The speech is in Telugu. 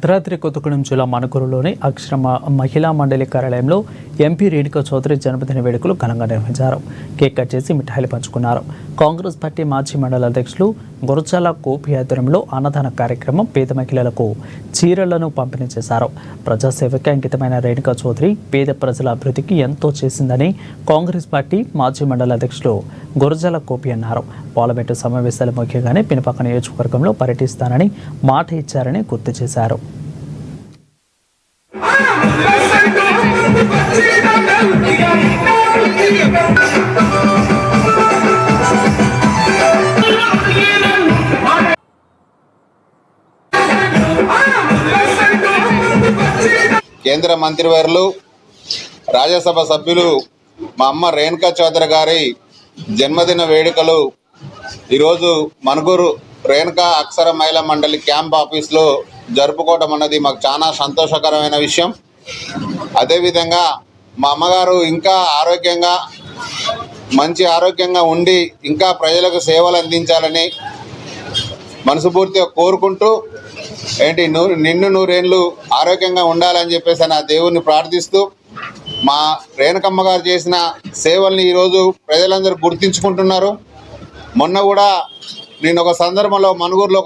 భద్రాద్రి కొత్తగూడెం జిల్లా మణుగూరులోని అక్షర మహిళా మండలి కార్యాలయంలో ఎంపీ రేణుకా చౌదరి జన్మదిన వేడుకలు ఘనంగా నిర్వహించారు. కేక్ కట్ చేసి మిఠాయిలు పంచుకున్నారు. కాంగ్రెస్ పార్టీ మాజీ మండల అధ్యక్షులు గురజాల గోపి ఆధ్వర్యంలో అన్నదాన కార్యక్రమం పేద మహిళలకు చీరలను పంపిణీ చేశారు. ప్రజాసేవకి అంకితమైన రేణుకా చౌదరి పేద ప్రజల అభివృద్ధికి ఎంతో చేసిందని కాంగ్రెస్ పార్టీ మాజీ మండల అధ్యక్షులు గురజాల గోపి అన్నారు. పార్లమెంటు సమావేశాలు ముఖ్యంగానే పినపాక నియోజకవర్గంలో పర్యటిస్తానని మాట ఇచ్చారని గుర్తు చేశారు. కేంద్ర మంత్రివర్యులు రాజ్యసభ సభ్యులు మా అమ్మ రేణుకా చౌదరి గారి జన్మదిన వేడుకలు ఈరోజు మణుగూరు రేణుకా అక్షర మహిళా మండలి క్యాంప్ ఆఫీస్లో జరుపుకోవడం అన్నది మాకు చాలా సంతోషకరమైన విషయం. అదేవిధంగా మా అమ్మగారు ఇంకా మంచి ఆరోగ్యంగా ఉండి ఇంకా ప్రజలకు సేవలు అందించాలని మనస్ఫూర్తిగా కోరుకుంటూ నిన్ను నూరేళ్ళు ఆరోగ్యంగా ఉండాలని చెప్పేసి నా దేవుణ్ణి ప్రార్థిస్తూ మా రేణుకమ్మ గారు చేసిన సేవల్ని ఈరోజు ప్రజలందరూ గుర్తించుకుంటున్నారు. మొన్న కూడా నేను ఒక సందర్భంలో మణుగూరులో